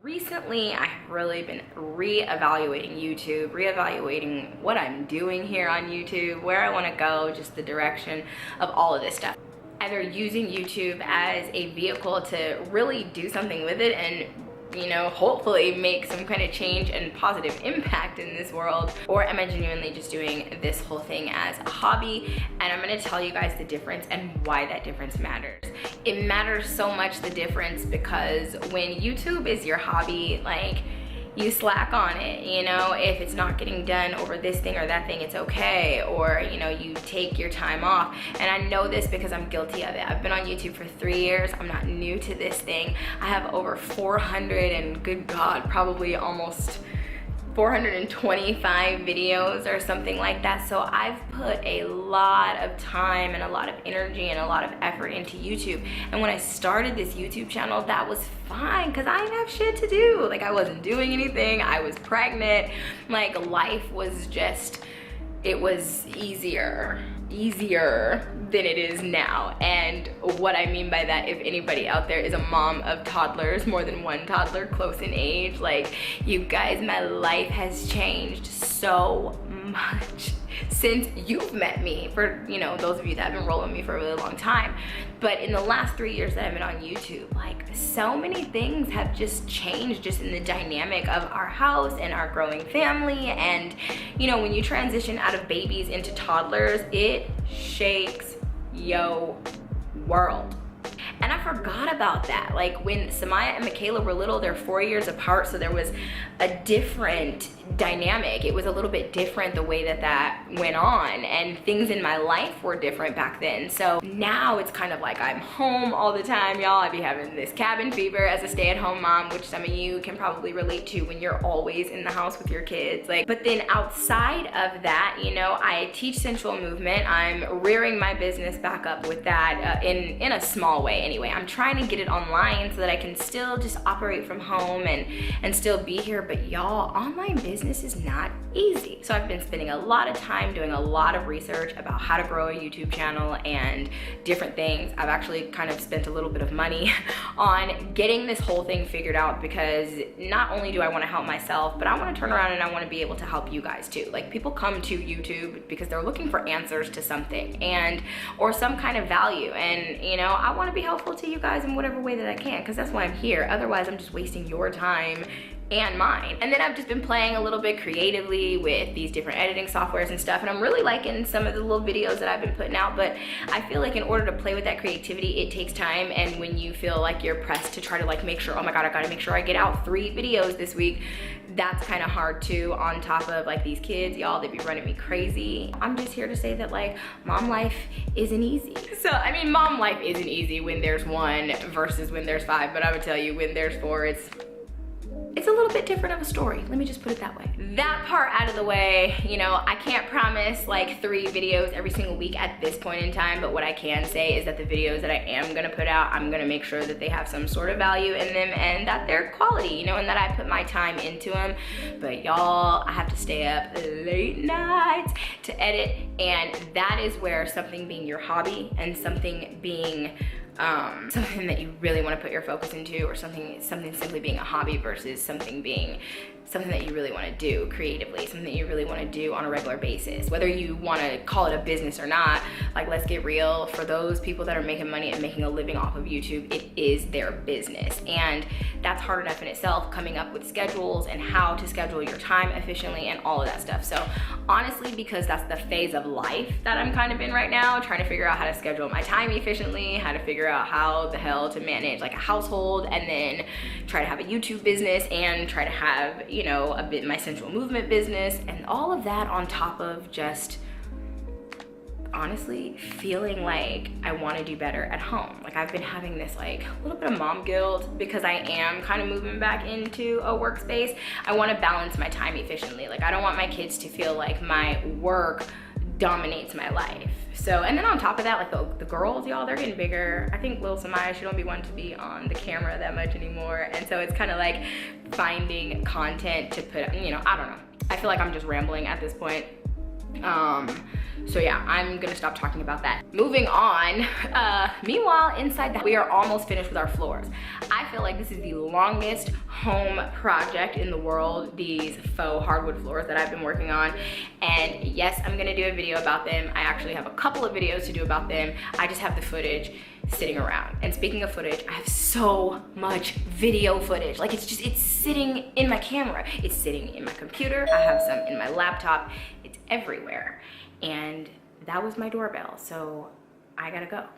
Recently, I've really been reevaluating YouTube, reevaluating what I'm doing here on YouTube, where I want to go, just the direction of all of this stuff. Either using YouTube as a vehicle to really do something with it and hopefully make some kind of change and positive impact in this world, or am I genuinely just doing this whole thing as a hobby? And I'm gonna tell you guys the difference and why that difference matters. It matters so much, the difference, because when YouTube is your hobby, like, you slack on it, if it's not getting done over this thing or that thing, it's okay, or you take your time off. And I know this because I'm guilty of it. I've been on YouTube for 3 years. I'm not new to this thing. I have over 400 and good God, probably almost 425 videos or something like that. So I've put a lot of time and a lot of energy and a lot of effort into YouTube. And when I started this YouTube channel, that was fine because I didn't have shit to do. Like, I wasn't doing anything. I was pregnant. Like, life was just, it was easier than it is now. And what I mean by that, if anybody out there is a mom of toddlers, more than one toddler close in age, like, you guys, my life has changed so much since you've met me, for those of you that have been rolling with me for a really long time. But in the last 3 years that I've been on YouTube, like, so many things have just changed just in the dynamic of our house and our growing family. And when you transition out of babies into toddlers, it shakes your world. And I forgot about that. Like, when Samaya and Michaela were little, they're 4 years apart, so there was a different dynamic. It was a little bit different the way that went on, and things in my life were different back then. So now it's kind of like I'm home all the time, y'all. I be having this cabin fever as a stay-at-home mom, which some of you can probably relate to when you're always in the house with your kids. Like, but then outside of that, I teach sensual movement. I'm rearing my business back up with that in a small way anyway. I'm trying to get it online so that I can still just operate from home and still be here. But y'all, online business is not easy. So I've been spending a lot of time doing a lot of research about how to grow a YouTube channel and different things. I've actually kind of spent a little bit of money on getting this whole thing figured out, because not only do I want to help myself, but I want to turn around and I want to be able to help you guys too. Like, people come to YouTube because they're looking for answers to something or some kind of value, and I want to be helpful to you guys in whatever way that I can, because that's why I'm here. Otherwise, I'm just wasting your time and mine. And then I've just been playing a little bit creatively with these different editing softwares and stuff, and I'm really liking some of the little videos that I've been putting out. But I feel like in order to play with that creativity, it takes time. And when you feel like you're pressed to try to, like, make sure, oh my God, I gotta make sure I get out 3 videos this week, that's kind of hard too, on top of, like, these kids, y'all, they be running me crazy. I'm just here to say that, like, mom life isn't easy. So, I mean, mom life isn't easy when there's 1 versus when there's 5, but I would tell you, when there's 4, it's a little bit different of a story. Let me just put it that way. That part out of the way, I can't promise like 3 videos every single week at this point in time, but what I can say is that the videos that I am gonna put out, I'm gonna make sure that they have some sort of value in them and that they're quality, and that I put my time into them. But y'all, I have to stay up late nights to edit, and that is where something being your hobby and something being something that you really want to put your focus into, or something simply being a hobby versus something being something that you really want to do creatively, something that you really want to do on a regular basis, whether you want to call it a business or not. Like, let's get real, for those people that are making money and making a living off of YouTube, it is their business, and that's hard enough in itself, coming up with schedules and how to schedule your time efficiently and all of that stuff. So honestly, because that's the phase of life that I'm kind of in right now, trying to figure out how to schedule my time efficiently, how to figure out how the hell to manage like a household, and then try to have a YouTube business and try to have a bit my sensual movement business, and all of that on top of just honestly feeling like I want to do better at home. Like, I've been having this like a little bit of mom guilt because I am kind of moving back into a workspace. I want to balance my time efficiently. Like, I don't want my kids to feel like my work dominates my life. So, and then on top of that, like the girls, y'all, they're getting bigger. I think Lil Samaya, she don't be wanting to be on the camera that much anymore. And so it's kind of like finding content to put, I don't know. I feel like I'm just rambling at this point. So yeah, I'm gonna stop talking about that. Moving on, meanwhile, inside we are almost finished with our floors. I feel like this is the longest home project in the world, these faux hardwood floors that I've been working on. And yes, I'm gonna do a video about them. I actually have a couple of videos to do about them. I just have the footage sitting around. And speaking of footage, I have so much video footage. Like it's sitting in my camera. It's sitting in my computer. I have some in my laptop. It's everywhere. And that was my doorbell, so I gotta go.